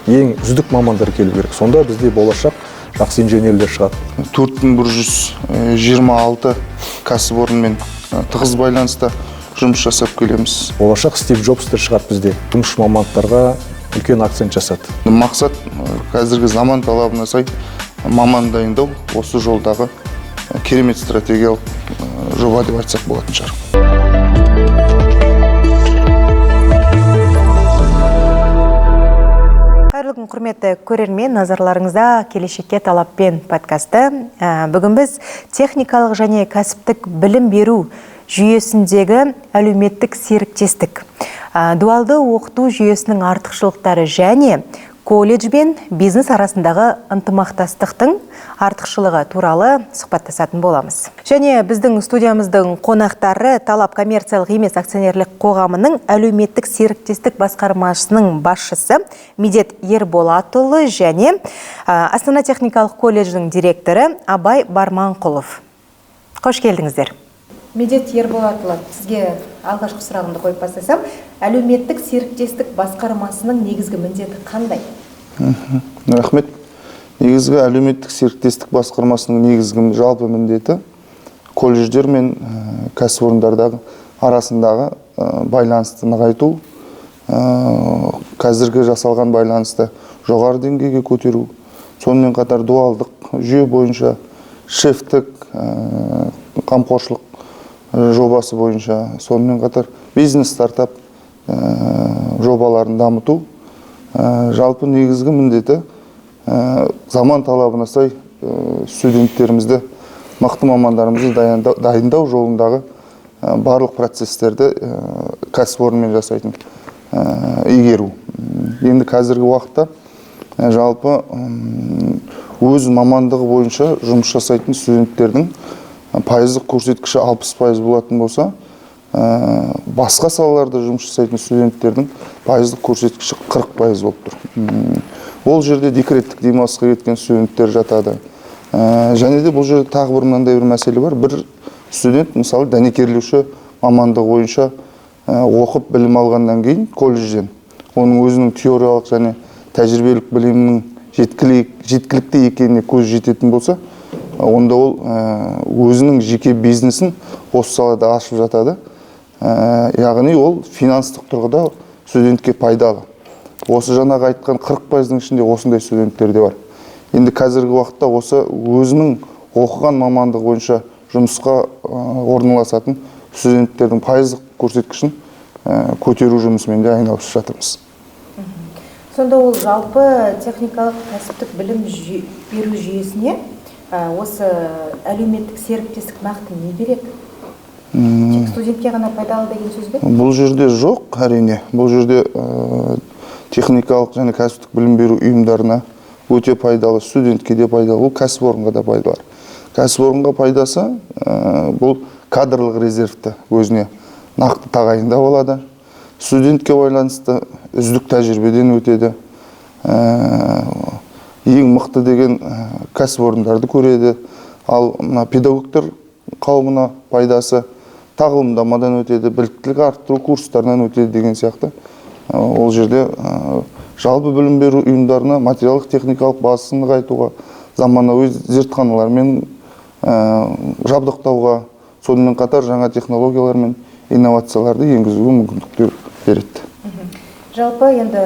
ең үздік мамандар келу керек. Сонда бізде болашақ жақсы инженерлер шығады. 4126 кәсіпорынмен тығыз байланыста жұмыс жасап келеміз. Болашақ Стив Джобстер шығады бізде. Тұңғыш мамандарға үлкен акцент жасады. Мақсат қазіргі заман талабына сай маман дайындау, осы жолдағы керемет стратегиялық жоба деп айтсақ болатын шығар. Қайырлы күн, құрметті көрермен, назарларыңызда келешекке талаппен подкасты. Бүгін біз техникалық және кәсіптік білім беру жүйесіндегі әлеуметтік серіктестік, дуалды оқыту жүйесінің артықшылықтары және колледж бен бизнес арасындағы ынтымақтастықтың артықшылығы туралы сұхбаттасатын боламыз. Және біздің студиямыздың қонақтары Талап коммерциялық емес акционерлік қоғамының әлеуметтік серіктестік басқармасының басшысы Медет Ерболатұлы және Астана техникалық колледждің директоры Абай Барманқұлов. Қош келдіңіздер. Медет Ерболатұлы, сізге алғашқы сұрағымды қойып бастасам, әлеуметтік серіктестік басқармасының негізгі міндеті қандай? Рахмет. Негізгі әлеуметтік серіктестік басқармасының негізгі жалпы міндеті колледждер мен кәсіпорындардағы арасындағы байланысты нығайту, қазіргі жасалған байланысты жоғары деңгейге көтеру, сонымен қатар дуалдық жүйе бойынша шефтік қамқоршылық жобасы бойынша, сонымен қатар бизнес стартап жобаларын дамыту. Жалпы негізгі міндеті заман талабына сай студенттерімізді, мықты мамандарымызды дайындау жолындағы барлық процесстерді кәсіпорынмен жасайтын игеру. Енді қазіргі уақытта жалпы өз мамандығы бойынша жұмыс жасайтын студенттердің пайыздық көрсеткіші 60% болатын болса, басқа салаларда жұмыс жасайтын студенттердің пайыздық көрсеткіші 40% болып тұр. Ол жерде декреттік демалысқа кеткен студенттер жатады. Және де бұл жерде тағы бір мынандай бір мәселе бар. Бір студент, мысалы, дәнекерлеуші мамандығы бойынша оқып білім алғаннан кейін колледжден оның өзінің теориялық және тәжірибелік білімінің жеткілікті екеніне көз жететін болса, онда ол өзінің жеке бизнесін осы салада ашып жатады. Яғни ол финанстық тұрғыда студентке пайдалы. Осы жаңағы айтқан 40%-ның ішінде осындай студенттер де бар. Енді қазіргі уақытта осы өзінің оқыған мамандығы бойынша жұмысқа орналасатын студенттердің пайыздық көрсеткішін көтеру жұмысымен де айналысып жатырмыз. Сонда ол жалпы техникалық кәсіптік білім беру жүйесіне осы әлеуметтік серіктестік нақты не береді? Тек студентке ғана пайдалы деген сөз бе? Бұл жерде жоқ, әрине. Бұл жерде техникалық және кәсіптік білім беру ұйымдарына өте пайдалы, студентке де пайдалы, бұл кәсіпорынға да пайдалы. Кәсіпорынға пайдасы бұл кадрлық резервті өзіне нақты тағайындап алады. Студентке байланысты үздік тәжірибеден өтеді. Ең мықты деген кәсіпорындарды көреді. Ал педагогтар қауымына пайдасы тағылымдамадан өтеді, біліктілік арттыру курстарынан өтеді деген сияқты. Ол жерде жалпы білім беру ұйымдарына материалдық техникалық базасын нығайтуға, заманауи зертханалармен жабдықтауға, сонымен қатар жаңа технологиялар мен инновацияларды енгізуге мүмкіндіктер береді. Жалпы енді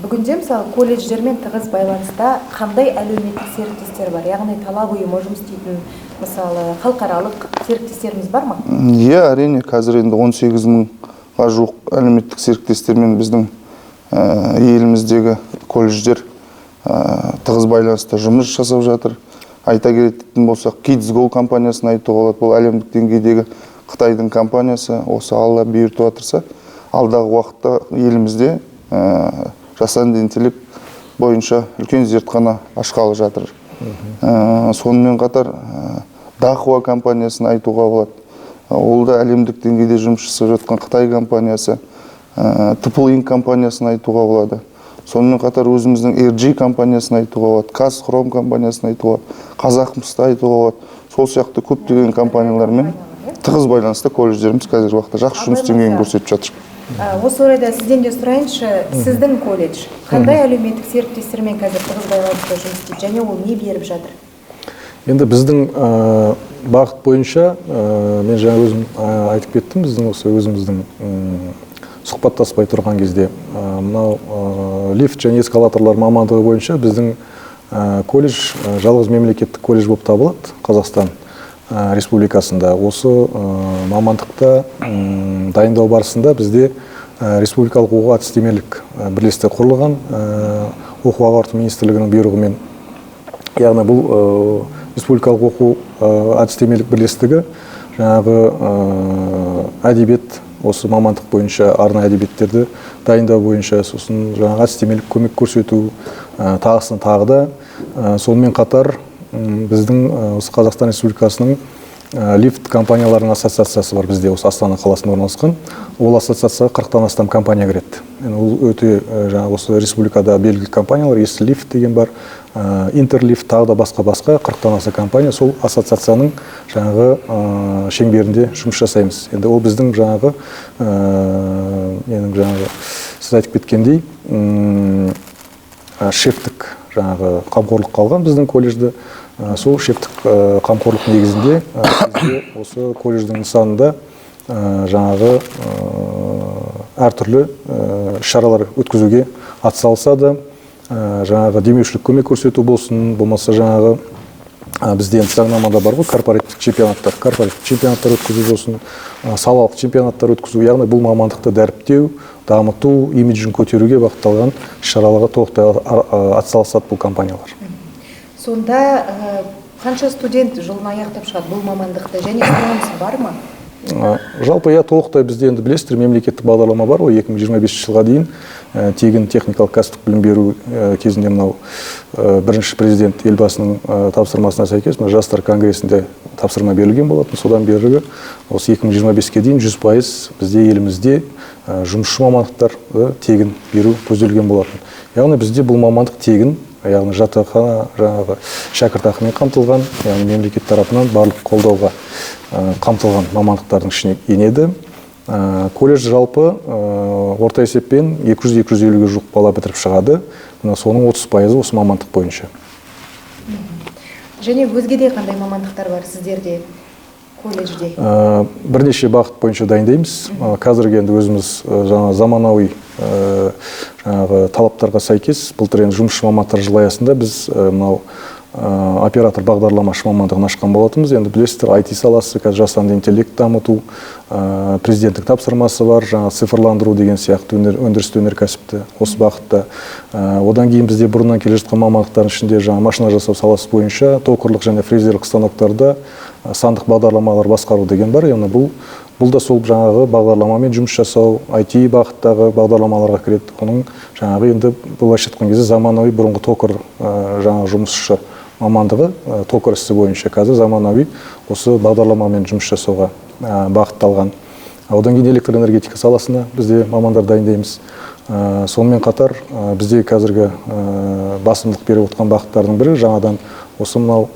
бүгінде мысалы колледждермен тығыз байланыста қандай әлеуметтік серіктестер бар? Яғни талап ұйымы жұмыс істейтін мысалы халықаралық серіктестеріміз бар ма? Иә, әрине, қазір енді 18.000-ға жуық әлеуметтік серіктестермен біздің еліміздегі колледждер тығыз байланыста жұмыс жасап жатыр. Айта кететін болсақ, KidsGo компаниясын айтуға болады. Бұл әлемдік деңгейдегі Қытайдың компаниясы. Осы Алла бұйыртып отырса, алдағы уақытта елімізде жасанды интеллект бойынша үлкен зертхана ашқалы жатыр. Сонымен қатар Дахуа компаниясын айтуға болады. Ол да әлемдік деңгейде жұмыс жасап жатқан Қытай компаниясы. Тыпыл компаниясын айтуға болады. Сонымен қатар өзіміздің RG компаниясын айтуға болады, Қазхром компаниясын айтуға, Қазақмысты айтуға болады. Сол сияқты көптеген компаниялармен тығыз байланыста колледждеріміз қазіргі уақытта жақсы жұмыс деңгейін көрсетіп жатыр. Осы орайда сізден де сұрайыншы, сіздің колледж қандай әлеуметтік серіктестермен қазір тығыз байланыста жұмыс істейді және ол не беріп жатыр? Енді біздің бағыт бойынша, мен жаңа өзім айтып кеттім, біздің осы өзіміздің сұхбаттаспай тұрған кезде, мынау лифт және эскалаторлар мамандығы бойынша біздің колледж жалғыз мемлекеттік колледж болып табылады Қазақстан Республикасында. Осы мамандықта дайындау барысында бізде республикалық оқу әдістемелік бірлестігі құрылған, оқу ағарту министрлігінің бұйрығымен. Яғни бұл республикалық оқу әдістемелік бірлестігі жаңағы әдебиет, осы мамандық бойынша арнайы әдебиеттерді дайындау бойынша, сосын жаңағы әдістемелік көмек көрсету, тағысын тағы да. Сонымен қатар біздің осы Қазақстан Республикасының лифт компанияларының ассоциациясы бар бізде, осы Астана қаласында орналасқан. Ол ассоциацияға 40-тан астам компания кіреді. Ол өте жаңағы осы республикада белгілі компаниялар, Есіл лифт деген бар, Интерлифт, тағы да басқа 40-тан аса компания сол ассоциацияның жаңағы шеңберінде жұмыс жасаймыз. Енді ол біздің жаңағы сіз айтып кеткендей шефтік жаңағы қамқорлық қалған біздің колледжді. Сол шефтік қамқорлық негізінде осы колледждің нысанында жаңағы әртүрлі шаралар өткізуге атсалысады. Жаңағы демеушілік көмек көрсету болсын, болмаса жаңағы бізде заңнамада бар ғой, корпоративтік чемпионаттар өткізу болсын, салалық чемпионаттар өткізу, яғни бұл мамандықты дәріптеу, дамыту, имиджін көтеруге бағытталған шараларға толықтай атсалысады бұл компаниялар. Сонда қанша студент жылын аяқтап шығады бұл мамандықты және сұраныс бар ма? Жалпы толықтай бізде енді білесіздер, мемлекеттік бағдарлама бар ғой, 2025 жылға дейін тегін техникалық кәсіптік білім беру кезінде мынау бірінші президент елбасының тапсырмасына сәйкес жастар конгрессінде тапсырма берілген болатын. Содан бері осы 2025-ке дейін 100% бізде елімізде жұмысшы мамандықтар тегін беру көзделген болатын. Яғни бізде бұл мамандық тегін, яғни жатақхана, жаңағы шәкіртақымен қамтылған, яғни мемлекет тарапынан барлық қолдауға қамтылған мамандықтардың ішіне енеді. Колледж жалпы орта есеппен 200-250-ге жуық бала бітіріп шығады. Соның 30% осы мамандық бойынша. Және өзге де қандай мамандықтар бар сіздерде колледжде? Бірнеше бағыт бойынша дайындаймыз. Қазіргі енді өзіміз заманауи талаптарға сәйкес былтыр енді жұмысшы мамандықтар жылы аясында біз мынау оператор бағдарламашы мамандығын ашқан болатынбыз. Енді білесіздер, IT саласы, қазір жасанды интеллект дамыту, президенттік тапсырмасы бар, жаңа цифрландыру деген сияқты өндірісті өнеркәсіпті осы бағытта. Одан кейін бізде бұрыннан келе жатқан мамандықтардың ішінде жаңа машина жасау саласы бойынша токарлық және фрезерлік станоктарда сандық бағдарламалар басқару деген бар. Яғни бұл да сол жаңағы бағдарламамен жұмыс жасау, IT бағыттағы бағдарламаларға кіреді. Оның жаңағы енді былайша айтқан кезде заманауи бұрынғы токар жаңағы жұмысшы мамандығы токар ісі бойынша қазір заманауи осы бағдарламамен жұмыс жасауға бағытталған. Одан кейін электроэнергетика саласына бізде мамандар дайындаймыз. Сонымен қатар бізде қазіргі басымдық беріп отқан бағыттардың бірі жаңадан осы мынау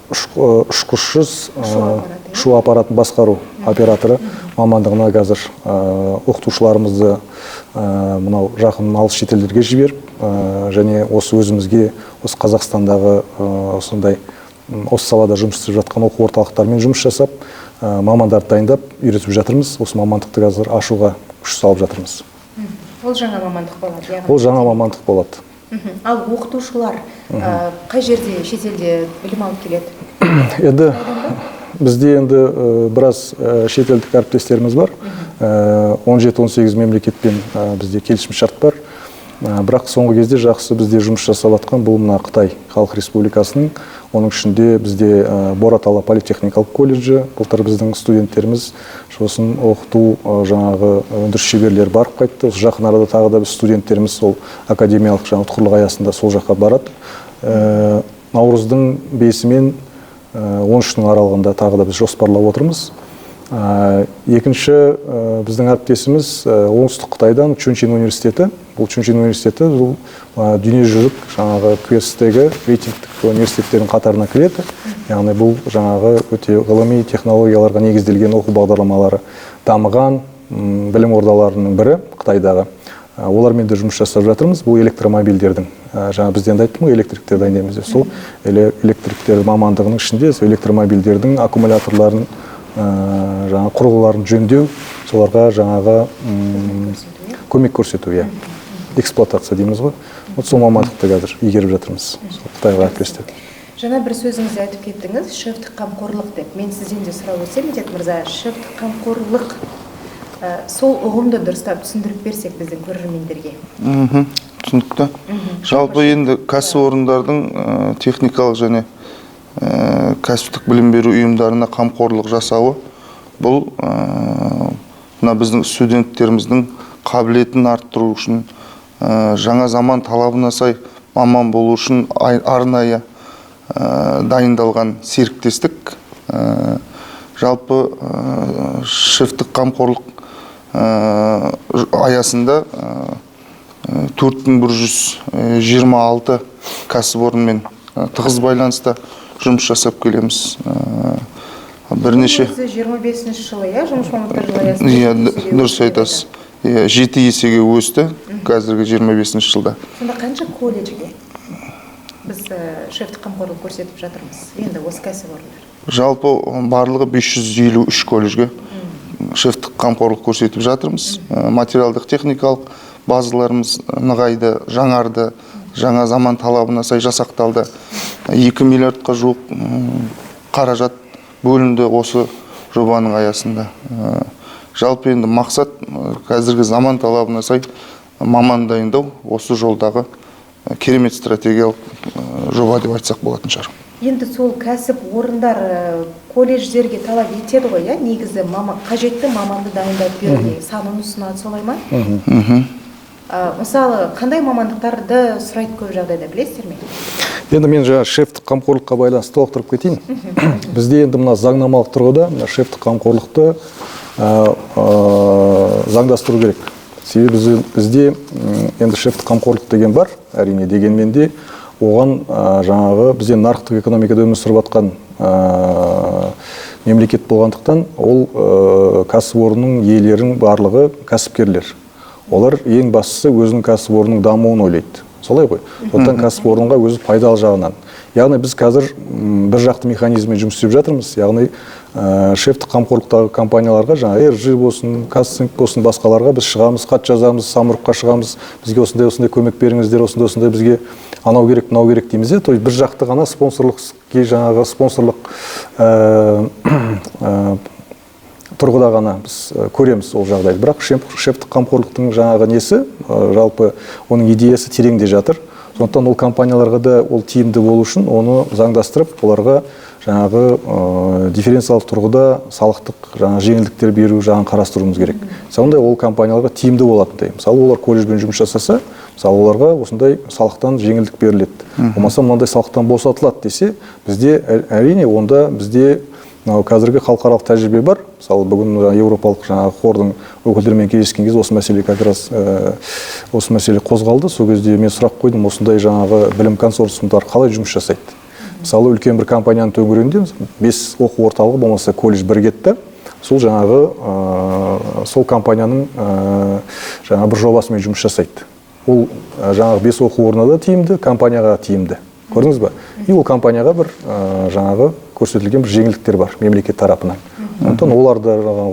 ұшқышсыз ұшу аппаратын басқару операторы мамандығына қазір оқытушыларымызды мынау жақын алыс шетелдерге жіберіп, және осы өзімізге осы Қазақстандағы осындай осы салада жұмыс істеп жатқан оқу орталықтарымен жұмыс жасап, мамандарды дайындап үйретіп жатырмыз. Осы мамандықты қазір ашуға күш салып жатырмыз. Ол жаңа мамандық болады? Ол жаңа мамандық болады. Ал оқытушылар қай жерде, шетелде білім алып келеді? Енді бізде енді біраз шетелдік әріптестеріміз бар. 17-18 мемлекетпен бізде келісім шарт бар. Бірақ соңғы кезде жақсы бізде жұмыс жасап жатқан бұл мына Қытай Халық Республикасының, оның ішінде бізде Боратала политехникалық колледжі, былтыр біздің студенттеріміз сосын оқыту жаңағы өндіріс шеберлері барып қайтты. Жақын арада тағы да біз студенттеріміз сол академиялық жаңа ұтқырлық аясында сол жаққа барады. Наурыздың 5-і мен 13-нің аралығында тағы да біз жоспарлап отырмыз. Екінші біздің әріптесіміз оңтүстік Қытайдан Чунчин университеті. Бұл Чунчин университеті бұл дүниежүзілік жаңағы QS-тегі рейтингтік университеттердің қатарына кіреді. Яғни бұл жаңағы өте ғылыми технологияларға негізделген оқу бағдарламалары дамыған, білім ордаларының бірі Қытайдағы. Олармен де жұмыс жасап жатырмыз. Бұл электромобильдердің, жаңа бізден де айттым ғой, электриктер дайындаймыз деп. Сол электриктер мамандығының ішінде электромобильдердің аккумуляторларын, жаңа құрылғыларын жөндеу, соларға жаңағы көмек көрсету, эксплуатация дейміз ғой. Сол мамандықты қазір игеріп жатырмыз. Қытайға әріптестік. Жаңа бір сөзіңізде айтып кеттіңіз, шефтік қамқорлық деп. Мен сізден де сұрап өтсем, Медет мырза, шефтік қамқорлық сол ұғымды дұрыстап түсіндіріп берсек біздің көрермендерге. Түсінікті. Жалпы енді кәсіпорындардың техникалық және кәсіптік білім беру ұйымдарына қамқорлық жасауы бұл мына біздің студенттеріміздің қабілетін арттыру үшін, жаңа заман талабына сай маман болу үшін арнайы дайындалған серіктестік. Жалпы шефтік қамқорлық аясында 4126 кәсіпорынмен тығыз байланыста жұмыс жасап келеміз. Бірнеше 25 жылы, жұмыс мамандықтар жылы аясында? Дұрыс айтасыз. 7 есеге өсті қазіргі 25 жылда. Сонда қанша колледжге біз шефтік қамқорлық көрсетіп жатырмыз, енді осы кәсіпорындар? Жалпы барлығы 553 колледжге шефтік қамқорлық көрсетіп жатырмыз. Материалдық техникалық базаларымыз нығайды, жаңарды, жаңа заман талабына сай жасақталды. 2 миллиардқа жуық қаражат бөлінді осы жобаның аясында. Жалпы енді мақсат қазіргі заман талабына сай маман дайындау, осы жолдағы керемет стратегиялық жоба деп айтсақ болатын шығар. Енді сол кәсіп орындар колледждерге талап етеді ғой, негізі қажетті маманды дайындап беруге санын ұсынады, солай ма? Мысалы, қандай мамандықтарды сұрайды көп жағдайда, білесіздер ме? Енді мен жаңа шефтік қамқорлыққа байланысты толықтырып кетейін. Бізде енді мына заңнамалық тұрғыда шефтік қамқорлықты заңдастыру керек. Себебі бізде енді шефтік қамқорлық деген бар, әрине, дегенмен де оған жаңағы бізде нарықтық экономикада өмір сүріп жатқан мемлекет болғандықтан ол кәсіпорынның иелерінің барлығы кәсіпкерлер. Олар ең бастысы өзінің кәсіпорынның дамуын ойлайды. Солай ғой. Сондықтан кәсіпорынға өзі пайдалы жағынан. Яғни біз қазір бір жақты механизммен жұмыс істеп жатырмыз. Яғни шефтік қамқорлықтағы компанияларға, жаңа RG болсын, Казцинк болсын, басқаларға біз шығамыз, хат жазамыз, Самұрыққа шығамыз, бізге осындай көмек беріңіздер, осындай бізге анау керек, мынау керек дейміз. То есть бір жақты ғана жаңағы спонсорлық тұрғыда ғана біз көреміз ол жағдайды. Бірақ шефтік қамқорлықтың жаңағы несі, жалпы оның идеясы тереңде жатыр. Сондықтан ол компанияларға да ол тиімді болу үшін оны заңдастырып, оларға жаңағы дифференциалдық тұрғыда салықтық жеңілдіктер беру жағын қарастыруымыз керек. Сондай ол компанияларға тиімді болатындай. Мысалы, олар колледжбен жұмыс жасаса, мысалы, оларға осындай салықтан жеңілдік беріледі. Болмаса мынандай салықтан босатылады десе, бізде әрине онда бізде қазіргі халықаралық тәжірибе бар. Мысалы, бүгін Еуропалық жаңағы қордың өкілдерімен кездескен кезде осы мәселе как раз осы мәселе қозғалды. Сол кезде мен сұрақ қойдым, осындай жаңағы білім консорциумдар қалай жұмыс жасайды? Мысалы, үлкен бір компанияның төңірегінде 5 оқу орталығы болмаса колледж бірігеді. Сол жаңағы сол компанияның жаңағы бір жобасымен жұмыс жасайды. Ол жаңағы 5 оқу орнына да тиімді, компанияға тиімді. Көрдіңіз ба? И ол компанияға бір жаңағы көрсетілген бір жеңілдіктер бар мемлекет тарапынан. Сондықтан олар да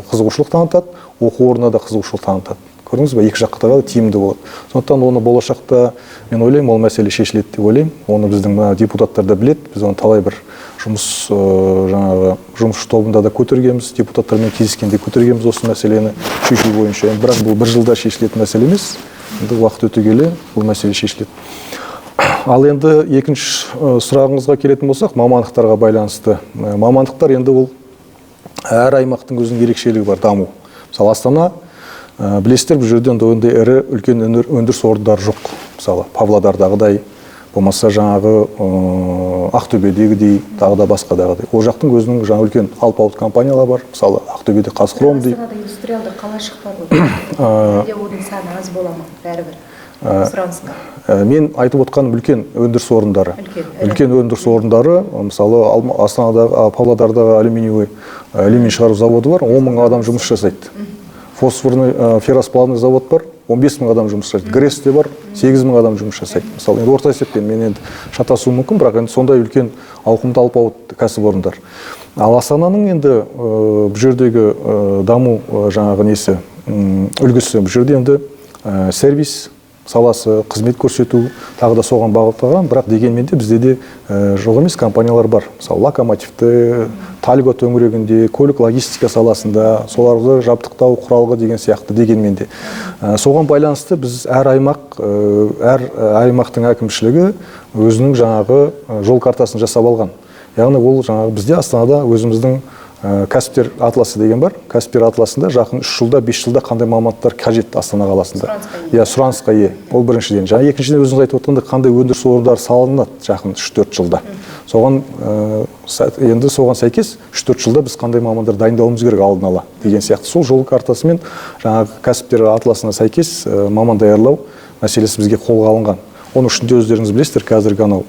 қызығушылық танытады, оқу орнына да қызығушылық танытады. Көрдіңіз ба? Екі жаққа да тиімді болады. Сондықтан оны болашақта мен ойлаймын, ол мәселе шешіледі деп ойлаймын. Оны біздің депутаттар да біледі. Біз оны талай бір жұмыс тобында да көтергенбіз, депутаттармен кездескенде көтергенбіз осы мәселені шешу бойынша. Бірақ бұл бір жылда шешілетін мәселе емес. Енді уақыт өте келе бұл мәселе шешіледі. Ал енді екінші сұрағыңызға келетін болсақ, мамандықтарға байланысты. Мамандықтар енді ол әр аймақтың өзінің ерекшелігі бар, даму. Мысалы, Астана, білесіздер, бұл жерде ондай ірі үлкен өндіріс орындары жоқ. Мысалы, Павлодардағыдай, болмаса жаңағы Ақтөбедегідей, тағы да басқадағыдай. Ол жақтың өзінің жаңа үлкен алпауыт компаниялар бар. Мысалы, Ақтөбеде Қазхром дейді. Астанада индустриалды қалашық бар ғой. Оның саны аз бола ма, бәрібір? Мен айтып отқаным үлкен өндіріс орындары. Үлкен өндіріс орындары, мысалы, Астанадағы, Павлодардағы алюминий шығару заводы бар, 10 мың адам жұмыс жасайды. фосфорный ферросплавный завод бар, 15 мың адам жұмыс жасайды. ГРЭС-те бар, 8 мың адам жұмыс жасайды. Мысалы, енді орта есеппен мен енді шатасуым мүмкін, бірақ енді сондай үлкен ауқымды алпауыт кәсіпорындар. Ал Астананың енді бұл жердегі даму жаңағы несі үлгісі, бұл жерде енді сервис саласы, қызмет көрсету тағы да соған бағытталған, бірақ дегенмен де бізде де жоқ емес компаниялар бар. Мысалы, Локомотивті, Тальго төңірегінде, көлік логистика саласында, соларды жабдықтау құралғы деген сияқты дегенмен де. Соған байланысты біз әр аймақтың әкімшілігі өзінің жаңағы жол картасын жасап алған. Яғни ол жаңағы бізде Астанада өзіміздің кәсіптер атласы деген бар. Кәсіптер атласында жақын 3 жылда, 5 жылда қандай мамандықтар қажет Астана қаласында. Сұранысқа ие. Ол біріншіден. Жаңа екіншіден өзіңіз айтып отырғандай қандай өндіріс орындары салынады жақын 3-4 жылда. Енді соған сәйкес 3-4 жылда біз қандай мамандар дайындауымыз керек алдын ала деген сияқты. Сол жол картасымен жаңағы кәсіптер атласына сәйкес маман даярлау мәселесі бізге қолға алынған. Оның ішінде өздеріңіз білесіздер, қазіргі анау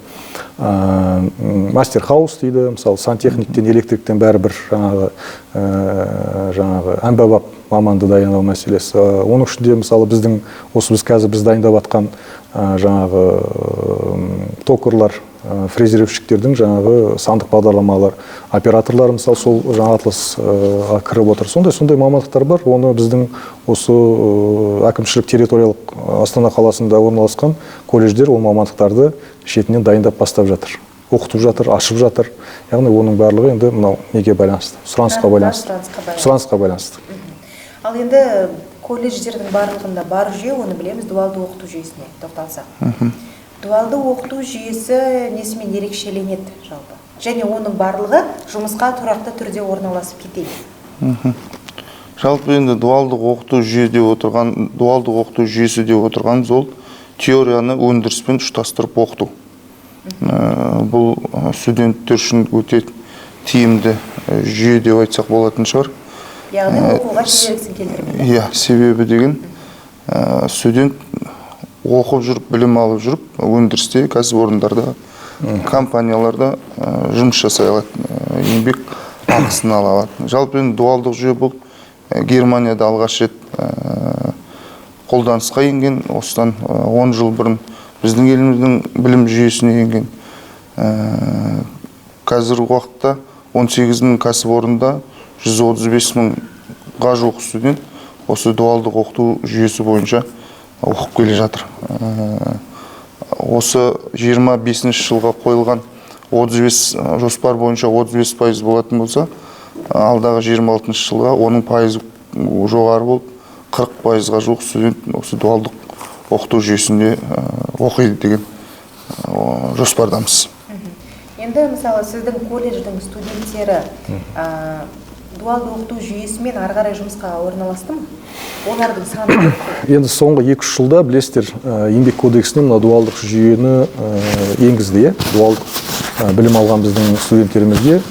мастер хаус дейді, мысалы сантехниктен, электриктен бәрі бір жаңағы әмбебап маманды дайындау мәселесі. Оның ішінде мысалы біз қазір дайындап жатқан жаңағы токарлар, фрезеровщиктердің жаңағы сандық бағдарламалар, операторлар мысалы сол жаңа атласқа кіріп отыр. Сондай мамандықтар бар. Оны біздің осы әкімшілік территориялық Астана қаласында орналасқан колледждер ол мамандықтарды шетінен дайындап бастап жатыр. Оқытып жатыр, ашып жатыр. Яғни оның барлығы енді мынау неге байланысты? Сұранысқа байланысты. Ал енді колледждердің барлығында бар жүйе, оны білеміз, дуалды оқыту жүйесіне тоқталсақ. Дуалды оқыту жүйесі несімен ерекшеленеді жалпы? Және оның барлығы жұмысқа тұрақты түрде орналасып кетеді. Жалпы енді дуалдық оқыту жүйесі деп отырған ол теорияны өндіріспен ұштастырып оқыту. Бұл студенттер үшін өте тиімді жүйе деп айтсақ болатын шығар. Яғни оқуға кедергісін келтірмейді. Иә, себебі деген студент оқып жүріп, білім алып жүріп, өндірісте, кәсіпорындарда, компанияларда жұмыс жасай алады, еңбек ақысын ала алады. Жалпы енді дуалдық жүйе бұл Германияда алғаш рет қолданысқа енген, осыдан 10 жыл бұрын біздің еліміздің білім жүйесіне енген. Қазіргі уақытта 18 мың кәсіпорында 135 мыңға жуық студент осы дуалдық оқыту жүйесі бойынша оқып келе жатыр. Осы 25 жылға қойылған 35 жоспар бойынша 35% болатын болса, алдағы 26 жылға оның пайызы жоғары болып, 40%-ға жуық студент осы дуалдық оқыту жүйесінде оқиды деген жоспардамыз. Енді мысалы сіздің колледждің студенттері дуалды оқыту жүйесімен ары қарай жұмысқа орналасты ма? Олардың саны? Енді соңғы 2-3 жылда білесіздер, еңбек кодексіне мына дуалдық жүйені енгізді. Дуалдық білім алған біздің студенттерімізге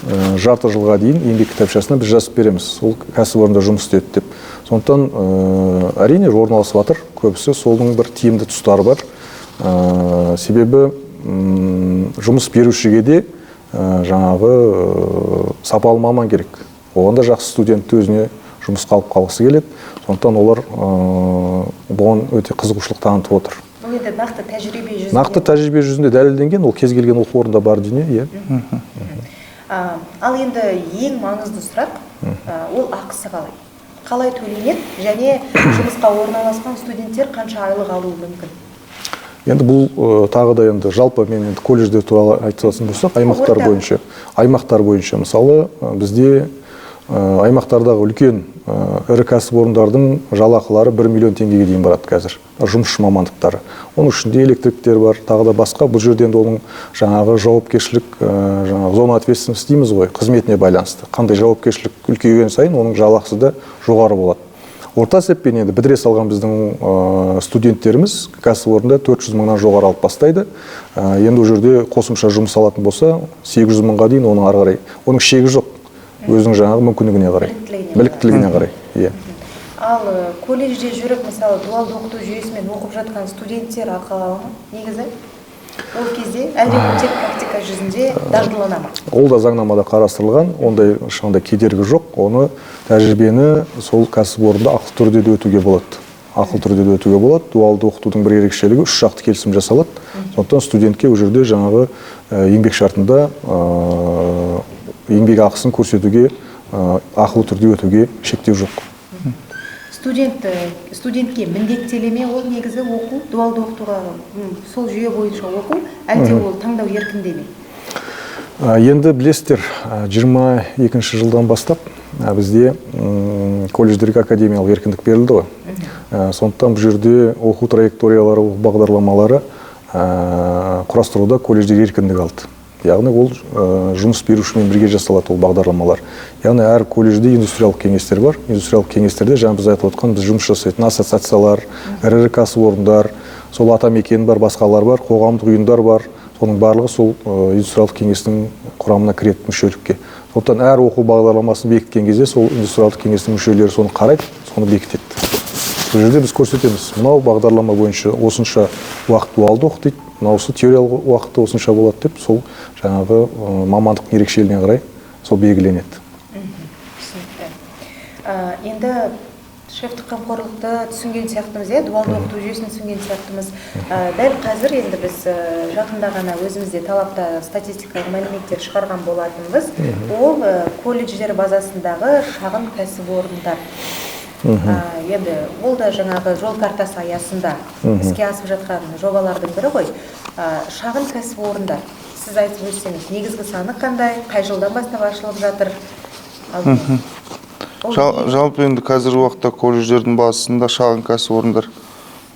жарты жылға дейін еңбек кітапшасына біз жазып береміз. Ол кәсіпорында жұмыс істеді деп. Сондықтан әрине орналасып жатыр. Көбісі солның бір тиімді тұстары бар. Себебі жұмыс берушіге де жаңағы сапалы маман керек. Оған да жақсы студентті өзіне жұмысқа алып қалғысы келеді. Сондықтан олар бұған өте қызығушылық танытып отыр. Бұл енді нақты тәжірибе жүзінде? Нақты тәжірибе жүзінде дәлелденген, ол кез келген оқу орнында бар дүние. Ал енді ең маңызды сұрақ, ол ақысы қалай? Қалай төленеді және жұмысқа орналасқан студенттер қанша айлық алуы мүмкін? Енді бұл тағы да енді жалпы мен енді колледждер туралы айтатын болсақ, аймақтар бойынша мысалы бізде аймақтардағы үлкен ірі кәсіпорындардың жалақылары 1 миллион теңгеге дейін барады қазір, жұмысшы мамандықтары. Оның ішінде электриктер бар, тағы да басқа. Бұл жерде енді оның жаңағы жауапкершілік, зона ответственности дейміз ғой, қызметіне байланысты. Қандай жауапкершілік үлкейген сайын оның жалақысы да жоғары болады. Орта есеппен енді бітіре салған біздің студенттеріміз кәсіпорында 400 мыңнан жоғары алып бастайды. Енді ол жерде қосымша жұмыс алатын болса, 800 мыңға дейін оның ары қарай. Оның шегі жоқ. Өзінің жаңағы мүмкіндігіне қарай, біліктілігіне қарай. Ал колледжде жүріп, мысалы, дуалды оқыту жүйесімен оқып жатқан студенттер ақы ала ма? Негізі ол кезде әлде тек практика жүзінде дағдылана ма? Ол да заңнамада қарастырылған, ондай ешқандай кедергі жоқ. оны тәжірибені сол кәсіпорында ақылы түрде де өтуге болады. Ақылы түрде де өтуге болады. Дуалды оқытудың бір ерекшелігі 3 жақты келісім жасалады. Сондықтан студентке ол жерде жаңағы еңбек шартында еңбек ақысын көрсетуге, ақылы түрде өтуге шектеу жоқ. Студентке міндеттелеме ол негізі оқу, дуалды оқытуға сол жүйе бойынша оқу, әлде ол таңдау еркінде ме? Енді білесіздер, 22 жылдан бастап бізде колледждерге академиялық еркіндік берілді ғой. Сондықтан бұл жерде оқу траекториялары, оқу бағдарламалары құрастыруда колледждер еркіндік алды. Яғни ол жұмыс берушімен бірге жасалады ол бағдарламалар. Яғни әр колледжде индустриялық кеңестер бар. Индустриялық кеңестерде жаңа біз айтып отқан біз жұмыс жасайтын ассоциациялар, ірі кәсіпорындар, сол атамекен бар, басқалар бар, қоғамдық ұйымдар бар. Соның барлығы сол индустриялық кеңестің құрамына кіреді мүшелікке. Сондықтан әр оқу бағдарламасын бекіткен кезде сол индустриялық кеңестің мүшелері соны қарайды, соны бекітеді. Бұл жерде біз көрсетеміз. Мынау бағдарлама бойынша осынша уақыт дуалды оқы дейді. Мынаусы теориялық уақыты осынша болады деп, сол жаңағы мамандықтың ерекшелігіне қарай сол белгіленеді. Енді шефтік қамқорлықты түсінген сияқтымыз, дуалды оқыту жүйесін түсінген сияқтымыз. Дәл қазір енді біз жақында ғана өзімізде талапта статистикалық мәліметтер шығарған болатынбыз. Ол колледждер базасындағы шағын кәсіпорындар. Енді ол да жаңағы жол картасы аясында іске асып жатқан жобалардың бірі ғой. Шағын кәсіпорындар, сіз айтып өтсеңіз, негізгі саны қандай, қай жылдан бастап ашылып жатыр? Жалпы енді қазіргі уақытта колледждердің базасында шағын кәсіпорындар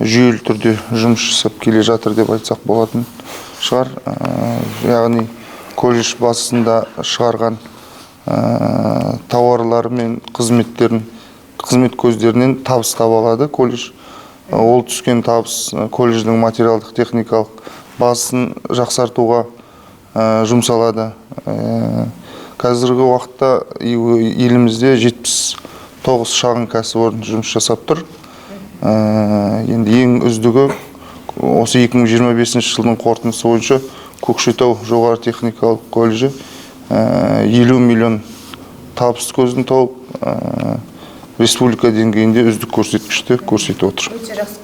жүйелі түрде жұмыс жасап келе жатыр деп айтсақ болатын шығар. Яғни колледж базасында шығарған тауарлары мен қызмет көздерінен табыс таба алады колледж. Ол түскен табыс колледждің материалдық техникалық базасын жақсартуға жұмсалады. Қазіргі уақытта елімізде 79 шағын кәсіпорын жұмыс жасап тұр. Енді ең үздігі осы 2025 жылдың қорытындысы бойынша Көкшетау жоғары техникалық колледжі 50 миллион табыс көзін тауып республика деңгейінде үздік көрсеткішті көрсетіп отыр. Өте жақсы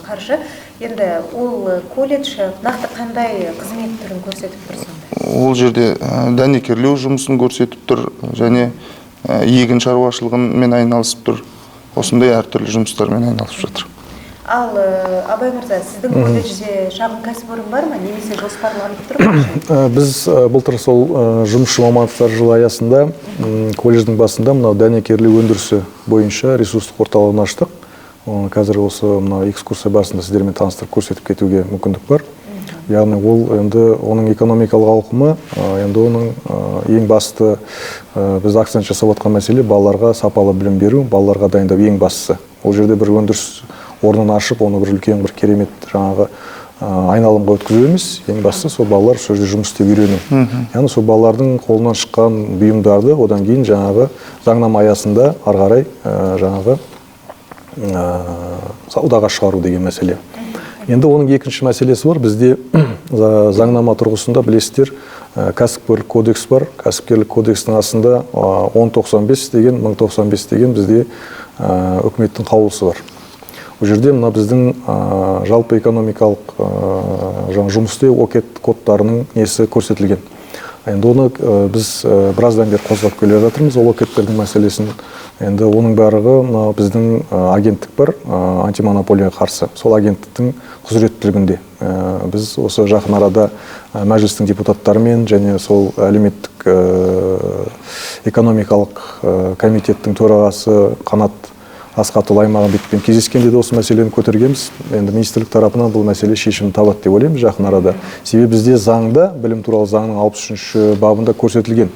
қаржы. Енді ол колледж нақты қандай қызмет түрін көрсетіп тұр сонда? Ол жерде дәнекерлеу жұмысын көрсетіп тұр және егін шаруашылығымен айналысып тұр. Осындай әртүрлі жұмыстармен айналысып жатыр. Ал Абай мырза, сіздің колледжде шағын кәсіпорын бар ма, немесе жоспарланып тұр ма? Біз былтыр сол жұмысшы мамандықтар жылы аясында колледждің басында мынау дәнекерлеу өндірісі бойынша ресурстық орталығын аштық. Қазір осы мына экскурсия барысында сіздермен таныстырып көрсетіп кетуге мүмкіндік бар. Яғни ол енді оның экономикалық ауқымы, енді оның ең басты біз акцент жасап отқан мәселе балаларға сапалы білім беру, балаларға дайындау ең бастысы. Ол жерде бір өндіріс орнын ашып, оны бір үлкен бір керемет жаңағы айналымға өткізу емес, ең бастысы сол балалар сол жерде жұмыс істеп үйрену. Яғни сол балалардың қолынан шыққан бұйымдарды одан кейін жаңағы заңнама аясында ары қарай жаңағы саудаға шығару деген мәселе. Енді оның екінші мәселесі бар. Бізде заңнама тұрғысында білесіздер, кәсіпкерлік кодекс бар. Кәсіпкерлік кодекстің астында 1095 деген, 1095 деген бізде үкіметтің қаулысы бар. Бұл жерде мына біздің жалпы экономикалық жұмыс істеу окет кодтарының несі көрсетілген. Енді оны біз біраздан бері қозғап келе жатырмыз, ол океттердің мәселесін. Енді оның барлығы біздің агенттік бар, антимонополияға қарсы. Сол агенттіктің құзыреттілігінде. Біз осы жақын арада мәжілістің депутаттарымен және сол әлеуметтік экономикалық комитеттің төрағасы Қанат Асқатұлы Аймағамбетовпен кездескенде де осы мәселені көтергенбіз. Енді министрлік тарапынан бұл мәселе шешімін табады деп ойлаймыз жақын арада. Себебі бізде заңда, білім туралы заңның 63-ші бабында көрсетілген.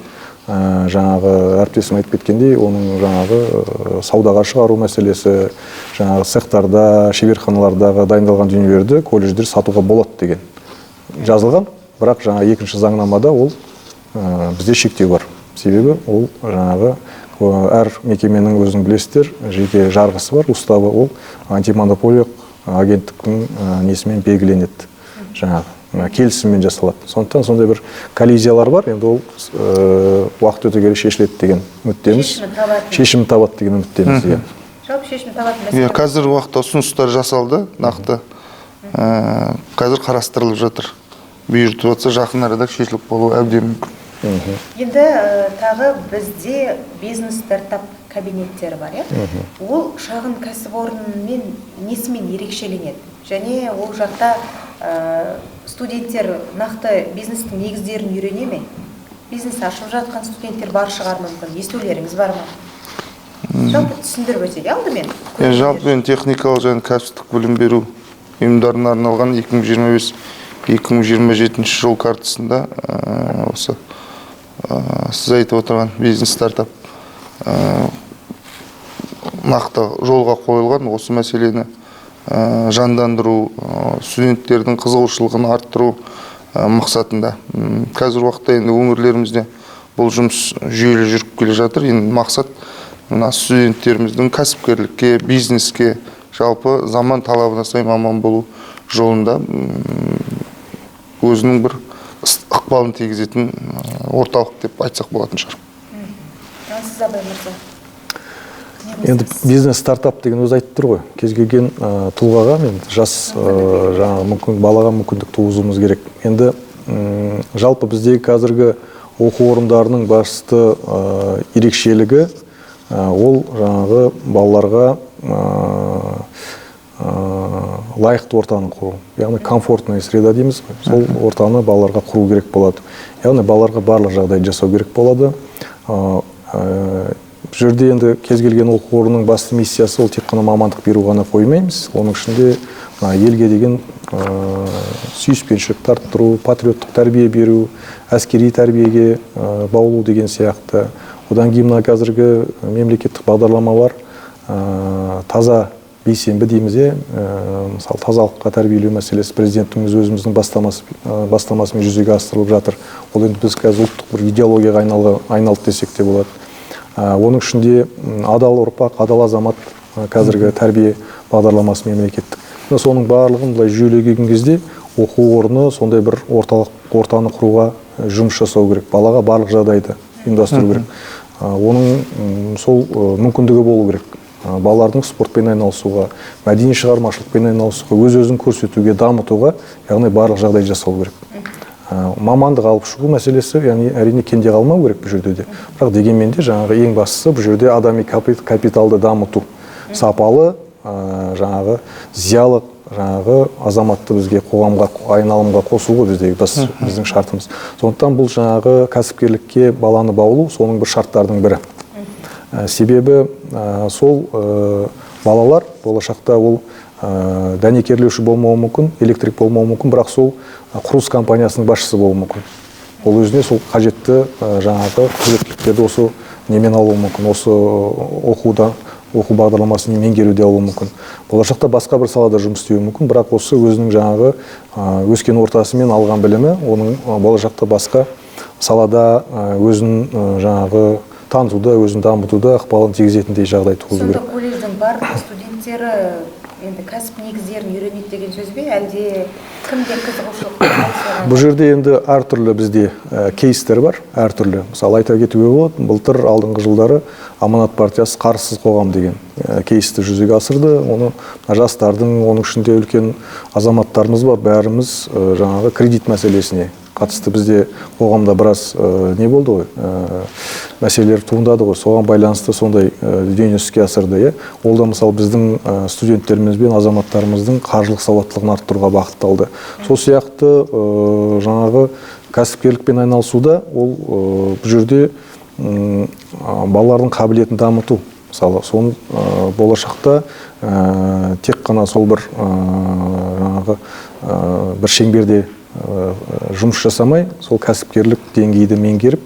Жаңағы әріптесім айтып кеткендей, оның жаңағы саудаға шығару мәселесі, жаңағы цехтарда, шеберханалардағы дайындалған дүниелерді колледждер сатуға болады деген жазылған. Бірақ жаңа екінші заңнамада ол бізде шектеу бар. Себебі ол жаңағы әр мекеменің өзінің білесіздер, жеке жарғысы бар, уставы, ол антимонополиялық агенттіктің несімен белгіленеді жаңағы. келісіммен жасалады. Сондықтан сондай бір коллизиялар бар. Енді ол уақыт өте келе шешіледі деген үміттеміз. Шешім табады деген үміттеміз. Жалпы шешім табатын Иә, мәселе. қазіргі уақытта ұсыныстар жасалды, нақты. Қазір қарастырылып жатыр. Бұйыртып жатса жақын арада шешіліп болуы әбден мүмкін. Енді тағы бізде бизнес стартап кабинеттері бар, ол шағын кәсіпорынмен несімен ерекшеленеді? Және ол жақта студенттер нақты бизнестің негіздерін үйрене ме? Бизнес ашып жатқан студенттер бар шығар мүмкін, естулеріңіз бар ма? Жалпы түсіндіріп өтсек, алдымен. Жалпы техникалық және кәсіптік білім беру ұйымдарына арналған 2025-2027 жол картасында осы сіз айтып отырған бизнес стартап нақты жолға қойылған. Осы мәселені жандандыру, студенттердің қызығушылығын арттыру мақсатында. Қазір уақытта енді өңірлерімізде бұл жұмыс жүйелі жүріп келе жатыр. Енді мақсат студенттеріміздің кәсіпкерлікке, бизнеске, жалпы заман талабына сай маман болу жолында өзінің бір ықпалын тигізетін орталық деп айтсақ болатын шығар. Сіз Абай мырза. Енді бизнес стартап деген өзі айтып тұр ғой. Кез келген тұлғаға мен жас балаға мүмкіндік туғызуымыз керек. Енді жалпы біздегі қазіргі оқу орындарының басты ерекшелігі ол жаңағы балаларға лайықты ортаны құру. Яғни комфортная среда дейміз. Сол ортаны балаларға құру керек болады. Яғни балаларға барлық жағдай жасау керек болады. Бұл жерде енді кез келген оқу орнының басты миссиясы ол тек қана мамандық беру ғана қоймаймыз. Оның ішінде елге деген сүйіспеншілікті арттыру, патриоттық тәрбие беру, әскери тәрбиеге баулу деген сияқты. Одан кейін қазіргі мемлекеттік бағдарлама бар. Таза бейсенбі дейміз, мысалы тазалыққа тәрбиелеу мәселесі президентіміз өзіміздің бастамасымен жүзеге асырылып жатыр. Ол енді біз қазір ұлттық бір идеологияға айналды десек те болады. Оның ішінде адал ұрпақ, адал азамат қазіргі тәрбие бағдарламасы мемлекеттік. Соның барлығын былай жүйелеген кезде оқу орны сондай бір ортаны құруға жұмыс жасау керек. Балаға барлық жағдайды ұйымдастыру керек. Оның сол мүмкіндігі болу керек. Балалардың спортпен айналысуға, мәдени шығармашылықпен айналысуға, өз-өзін көрсетуге, дамытуға, яғни барлық жағдай жасау керек. Мамандық алып шығу мәселесі, яғни әрине кенде қалмау керек бұл жерде де. Бірақ дегенмен де жаңағы ең бастысы бұл жерде адами капиталды дамыту. Сапалы, жаңағы зиялы, жаңағы азаматты бізге қоғамға, айналымға қосуға біздің шартымыз. Сондықтан бұл жаңағы кәсіпкерлікке баланы баулу, соның бір шарттардың бірі. Себебі сол балалар болашақта ол дәнекерлеуші болмауы мүмкін, электрик болмауы мүмкін, бірақ сол құрылыс компаниясының басшысы болуы мүмкін. Ол өзіне сол қажетті жаңағы құзыреттіліктерді осы немен алуы мүмкін, осы оқу бағдарламасын меңгеруде алуы мүмкін. Болашақта басқа бір салада жұмыс істеуі мүмкін, бірақ осы өзінің жаңағы өскен ортасымен алған білімі, оның болашақта басқа салада өзін жаңағы танытуда, өзін дамытуда ықпалын тигізетіндей жағдай туғызу керек. Сонда колледждің барлық студенттері енді кәсіп негіздерін үйренеді деген сөз бе, әлде кімге қызығушылық? Бұл жерде енді әртүрлі бізде кейстер бар, әртүрлі. Мысалы айта кетуге болады, былтыр алдыңғы жылдары Аманат партиясы қарсыз қоғам деген кейсті жүзеге асырды. Оны жастардың, оның ішінде үлкен азаматтарымыз бар, бәріміз жаңағы кредит мәселесіне қатысты. Бізде қоғамда біраз не болды ғой, мәселелер туындады ғой, соған байланысты сондай дүние іске асырды. Ол да мысалы біздің студенттеріміз бен азаматтарымыздың қаржылық сауаттылығын арттыруға бағытталды. Сол сияқты жаңағы кәсіпкерлікпен айналысуда ол бұл жерде балалардың қабілетін дамыту. Мысалы, соны болашақта тек қана сол бір шеңберде жұмыс жасамай, сол кәсіпкерлік деңгейді меңгеріп,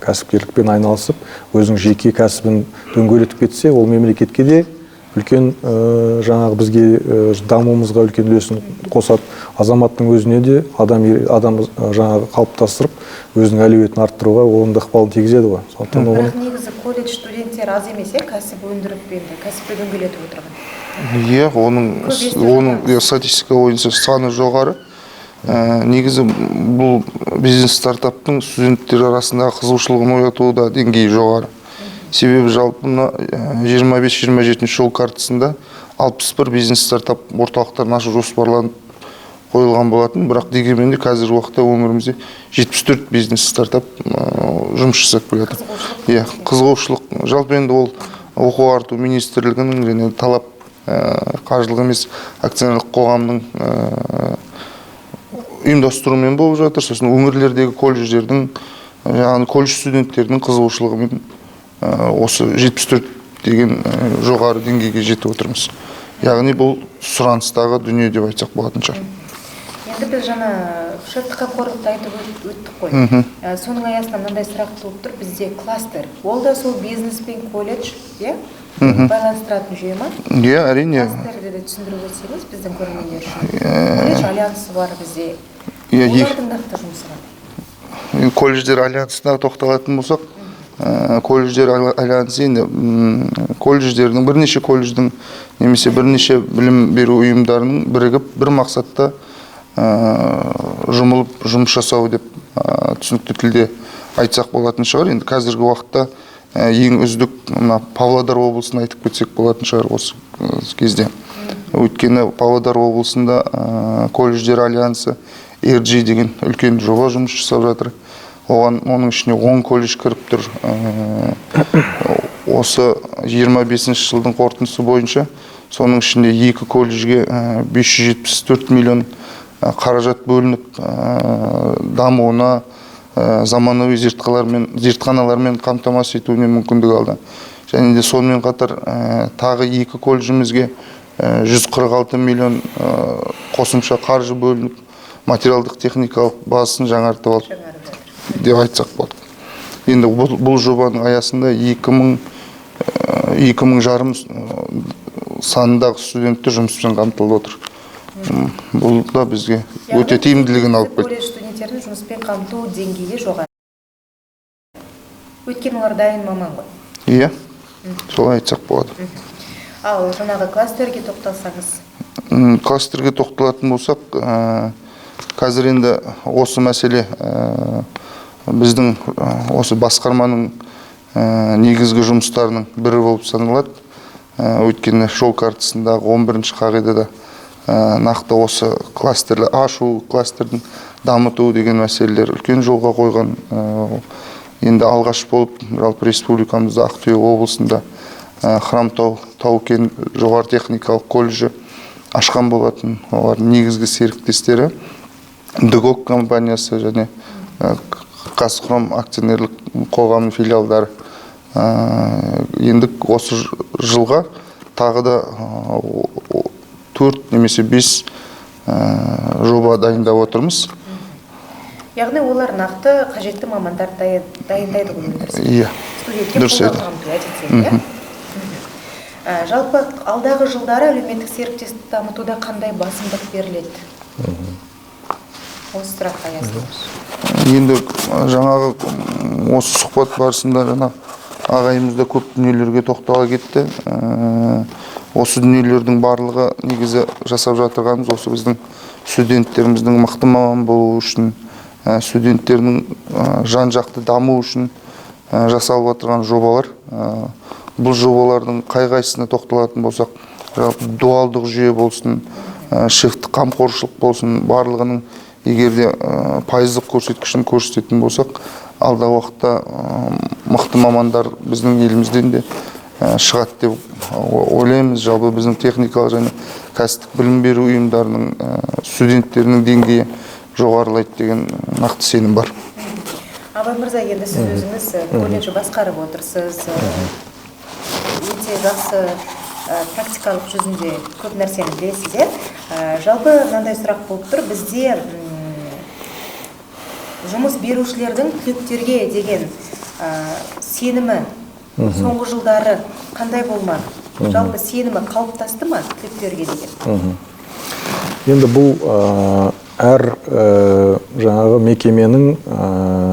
кәсіпкерлікпен айналысып, өзінің жеке кәсібін дөңгелетіп кетсе, ол мемлекетке де үлкен жаңағы бізге дамуымызға үлкен үлесін қосады. Азаматтың өзіне де адам жаңағы қалыптастырып, өзінің әлеуетін арттыруға оның ықпалын тигізеді ғой. Бірақ негізі колледж студенттері аз емес, кәсіп өндіріп енді кәсіпті дөңгелетіп отырған. Оның статистика бойынша саны жоғары. Негізі бұл бизнес стартаптың студенттер арасындағы қызығушылығын оятуда деңгейі жоғары. Себебі жалпы 25-27 жол картасында 61 бизнес стартап орталықтарын ашу жоспарланып қойылған болатын, бірақ дегенмен де қазіргі уақытта өмірімізде 74 бизнес стартап жұмыс жасап келеді. Қызығушылық жалпы енді ол оқу ағарту министрлігінің және талап қаржылық емес акционерлік қоғамның ұйымдастыруымен болып жатыр. Сосын өңірлердегі колледждердің, яғни колледж студенттерінің қызығушылығымен осы 74 деген жоғары деңгейге жетіп отырмыз. Яғни бұл сұраныстағы дүние деп айтсақ болатын шығар. Енді біз жаңа шарттық қамқорлықты айтып өттік қой. Соның аясында мынандай сұрақ туып тұр, бізде кластер. Ол да сол бизнес пен колледж, байланыстыратын жүйе ма? Әрине. Кластерді де түсіндіріп өтсеңіз біздің көрермендер үшін. Колледж альянсы бар бізде. Олардың нақты жұмысы қандай? Колледждер альянсына тоқталатын болсақ, колледждер альянсы енді колледждердің бірнеше колледждің немесе бірнеше білім беру ұйымдарының бірігіп бір мақсатта жұмылып жұмыс жасау деп түсінікті тілде айтсақ болатын шығар. Енді қазіргі уақытта ең үздік Павлодар облысын айтып кетсек болатын шығар осы кезде. Өйткені Павлодар облысында колледждер альянсы RG деген үлкен жоба жұмыс жасап жатыр. Оның ішіне 10 колледж кіріп тұр. Осы 25 жылдың қорытындысы бойынша соның ішінде 2 колледжге 574 миллион қаражат бөлініп, дамуына, заманауи зертханалармен қамтамасыз етуіне мүмкіндік алды. Және де сонымен қатар тағы 2 колледжімізге 146 миллион қосымша қаржы бөлініп, материалдық техникалық базасын жаңартып алды деп айтсақ болады. Енді бұл жобаның аясында 2,5 санындағы студенттер жұмыспен қамтылып отыр. Бұл да бізге өте тиімділігін алып келді. Колледж студенттердің жұмыспен қамту деңгейі жоғары. Өйткені олар дайын маман ғой. Иә, солай айтсақ болады. Ал жаңағы кластерге тоқталсаңыз? Кластерге тоқталатын болсақ, қазір енді осы мәселе біздің осы басқарманың негізгі жұмыстарының бірі болып саналады. Өйткені жол картасындағы 11-ші қағидада нақты осы кластерлі ашу, кластердің дамыту деген мәселелер үлкен жолға қойған. Енді алғаш болып жалпы республикамызда Ақтөбе облысында Хромтау тау-кен жоғары техникалық колледжі ашқан болатын. Олардың негізгі серіктестері ДГОК компаниясы және Қазхром акционерлік қоғамының филиалдары. Енді осы жылға тағы да 4 немесе 5 жоба дайындап отырмыз. Яғни олар нақты қажетті мамандар дайындайды ғой өндіріске. Иә. Студентке қолдау қамту әдетте. Жалпы алдағы жылдары әлеуметтік серіктестікті дамытуда қандай басымдық беріледі? Осы сұрақ аясында. Енді жаңағы осы сұхбат барысында ағайымызда көп дүниелерге тоқтала кетті. Осы дүниелердің барлығы негізі жасап жатырғанымыз осы біздің студенттеріміздің мықты маман болу үшін, студенттердің жан-жақты даму үшін жасалып отырған жобалар. Бұл жобалардың қай-қайсысына тоқталатын болсақ, дуалдық жүйе болсын, шифттік қамқоршылық болсын, барлығының егерде пайыздық көрсеткішін көрсететін болсақ, алдағы уақытта мықты мамандар біздің елімізден де шығады деп ойлаймыз. Жалпы біздің техникалық және кәсіптік білім беру ұйымдарының студенттерінің деңгейі жоғарылайды деген нақты сенім бар. Абай мырза, енді сіз өзіңіз колледжі басқарып отырсыз. Өте жақсы практикалық жүзінде көп нәрсені білесіз. Жалпы мынандай сұрақ болып тұр. Бізде жұмыс берушілердің түлектерге деген сенімі соңғы жылдары қандай болмақ? Жалпы сенімі қалыптасты ма түлектерге деген? Енді бұл әр жаңағы мекеменің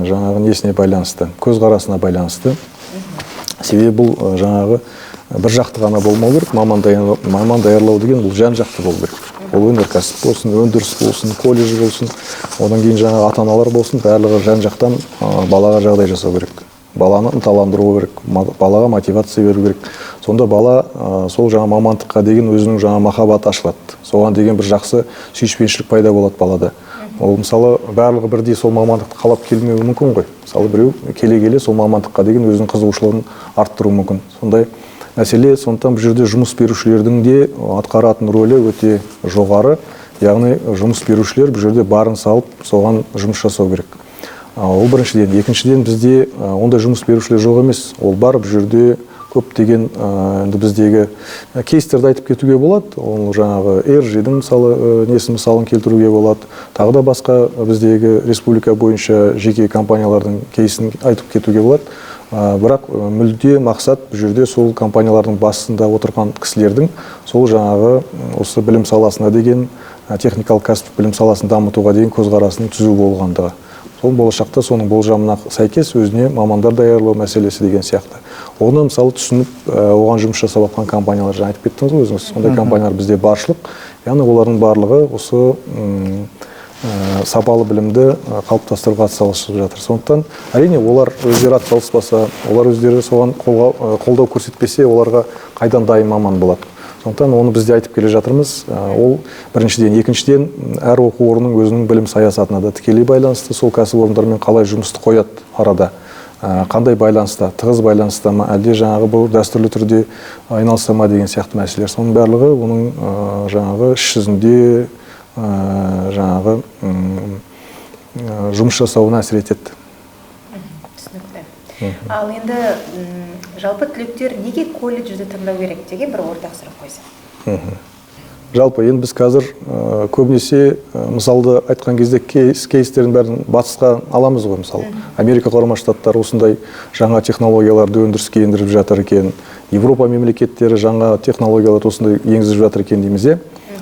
жаңағы несіне байланысты, көзқарасына байланысты. Себебі бұл жаңағы бір жақты ғана болмау керек, маман даярлау деген бұл жан жақты болу керек. ол өнеркәсіп болсын, өндіріс болсын, колледж болсын, одан кейін жаңағы ата-аналар болсын, барлығы жан-жақтан балаға жағдай жасау керек. Баланы ынталандыру керек, балаға мотивация беру керек. Сонда бала сол жаңа мамандыққа деген өзінің жаңа махаббаты ашылады. Соған деген бір жақсы сүйіспеншілік пайда болады балада. Ол мысалы барлығы бірдей сол мамандықты қалап келмеуі мүмкін ғой. Мысалы біреу келе-келе сол мамандыққа деген өзінің қызығушылығын арттыруы мүмкін. Сондай мәселе, сондықтан бұл жерде жұмыс берушілердің де атқаратын рөлі өте жоғары. Яғни жұмыс берушілер бұл жерде барын салып, соған жұмыс жасау керек. Ол біріншіден. Екіншіден, бізде ондай жұмыс берушілер жоқ емес. Ол бар, бұл жерде көптеген біздегі кейстерді айтып кетуге болады. Ол жаңағы RG-дің мысалын келтіруге болады. Тағы да басқа біздегі республика бойынша жеке компаниялардың кейсін айтып кетуге болады. Бірақ мүлде мақсат бұл жерде сол компаниялардың басында отырған кісілердің сол жаңағы осы білім саласына деген техникалық кәсіптік білім саласын дамытуға деген көзқарасының түзу болғандығы. Сол болашақта соның болжамына сәйкес өзіне мамандар даярлау мәселесі деген сияқты. Оны мысалы түсініп, оған жұмыс жасап жатқан компаниялар, жаңа айтып кеттіңіз ғой өзіңіз, сондай компаниялар бізде баршылық. Яғни олардың барлығы осы сапалы білімді қалыптастыруға атсалысып жатыр. Сондықтан әрине олар өздері атсалыспаса, олар өздері соған қолдау көрсетпесе, оларға қайдан дайын маман болады. Сондықтан оны бізде айтып келе жатырмыз. Ол біріншіден, екіншіден әр оқу орнының өзінің білім саясатына да тікелей байланысты, сол кәсіпорындармен қалай жұмысты қояды арада, қандай байланыста, тығыз байланыста ма, әлде жаңағы бұл дәстүрлі түрде айналыса ма деген сияқты мәселелер. Соның барлығы оның жаңағы іс жүзінде жаңағы жұмыс жасауына әсер етеді. Түсінікті. Ал енді жалпы түлектер неге колледжді таңдау керек деген бір ортақ сұрақ қойса? Жалпы енді біз қазір көбінесе мысалды айтқан кезде кейстердің бәрін батысқа аламыз ғой. Мысалы Америка Құрама Штаттары осындай жаңа технологияларды өндіріске ендіріп жатыр екен, Европа мемлекеттері жаңа технологияларды осындай енгізіп жатыр екен дейміз.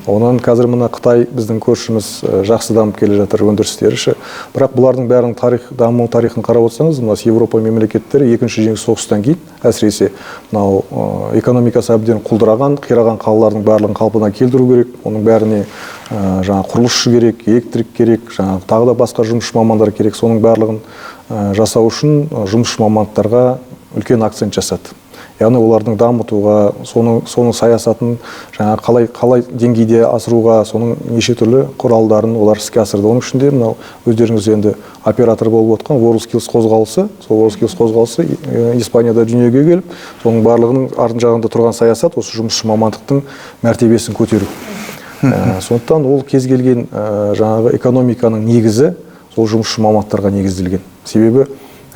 Онан қазір мына Қытай біздің көршіміз жақсы дамып келе жатыр өндірістері. Бірақ бұлардың бәрінің даму тарихын қарап отырсаңыз, мына Европа мемлекеттері екінші дүниежүзілік соғыстан кейін әсіресе мынау экономикасы әбден құлдыраған, қираған қалалардың барлығын қалпына келтіру керек. Оның бәріне жаңа құрылысшы керек, электрик керек, жаңа тағы да басқа жұмысшы мамандар керек. Соның барлығын жасау үшін жұмысшы мамандарға үлкен акцент жасады. Яғни олардың дамытуға, соның саясатын жаңа қалай деңгейде асыруға, соның неше түрлі құралдарын олар іске асырды. Оның ішінде мынау өздеріңіз енді оператор болып отқан WorldSkills қозғалысы, сол WorldSkills қозғалысы Испанияда дүниеге келіп, соның барлығының артын жағында тұрған саясат осы жұмысшы мамандықтың мәртебесін көтеру. Сондықтан ол кез келген жаңағы экономиканың негізі сол жұмысшы мамандықтарға негізделген. Себебі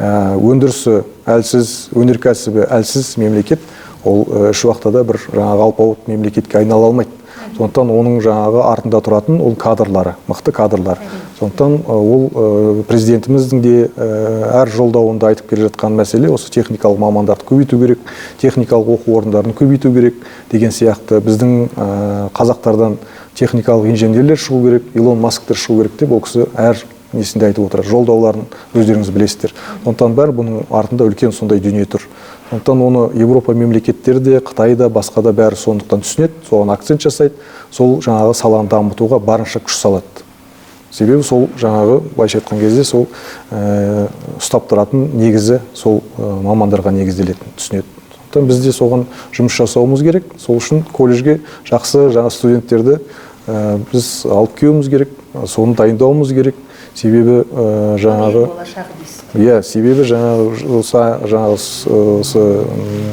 өндірісі әлсіз, өнеркәсібі әлсіз мемлекет, ол үш уақытта бір жаңағы алпауыт мемлекетке айнала алмайды. Сондықтан оның жаңағы артында тұратын ол кадрлары, мықты кадрлар. Сондықтан ол президентіміздің де әр жолдауында айтып келе жатқан мәселе осы техникалық мамандарды көбейту керек, техникалық оқу орындарын көбейту керек деген сияқты. Біздің қазақтардан техникалық инженерлер шығу керек, Илон Масктер шығу керек деп ол кісі әр несінде айтып отырады, жолдауларын өздеріңіз білесіздер. Сондықтан бәрі бұның артында үлкен сондай дүние тұр. Сондықтан оны Европа мемлекеттері де, Қытай да, басқа да бәрі сондықтан түсінеді, соған акцент жасайды, сол жаңағы саланы дамытуға барынша күш салады. Себебі сол жаңағы, былайша айтқан кезде, сол ұстап тұратын негізі сол мамандарға негізделетін түсінеді. Сондықтан бізде соған жұмыс жасауымыз керек. Сол үшін колледжге жақсы жаңа студенттерді біз алып келуіміз керек, соны дайындауымыз керек. Себебі жаңағы себебі жаңағы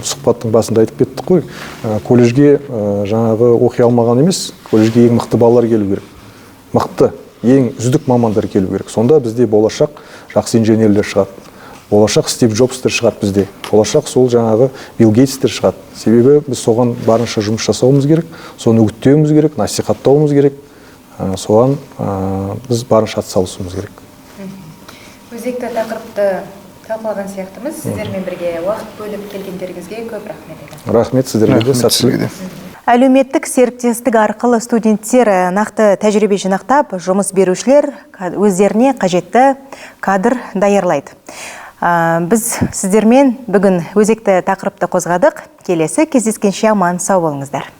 сұхбаттың басында айтып кеттік қой, колледжге жаңағы оқи алмаған емес, колледжге ең мықты балалар келу керек. Мықты, ең үздік мамандар келу керек. Сонда бізде болашақ жақсы инженерлер шығады. Болашақ Стив Джобстер шығады бізде. Болашақ сол жаңағы Билл Гейтстер шығады. Себебі біз соған барынша жұмыс жасауымыз керек, соны үгіттеуіміз керек, насихаттауымыз керек. Соған біз барынша атсалысуымыз керек. Өзекті тақырыпты талқылаған сияқтымыз. Сіздермен бірге уақыт бөліп келгендеріңізге көп рахмет. Рахмет сіздерге де, сәттілік. Әлеуметтік серіктестік арқылы студенттер нақты тәжірибе жинақтап, жұмыс берушілер өздеріне қажетті кадр даярлайды. Біз сіздермен бүгін өзекті тақырыпты қозғадық. Келесі кездескенше аман сау болыңыздар.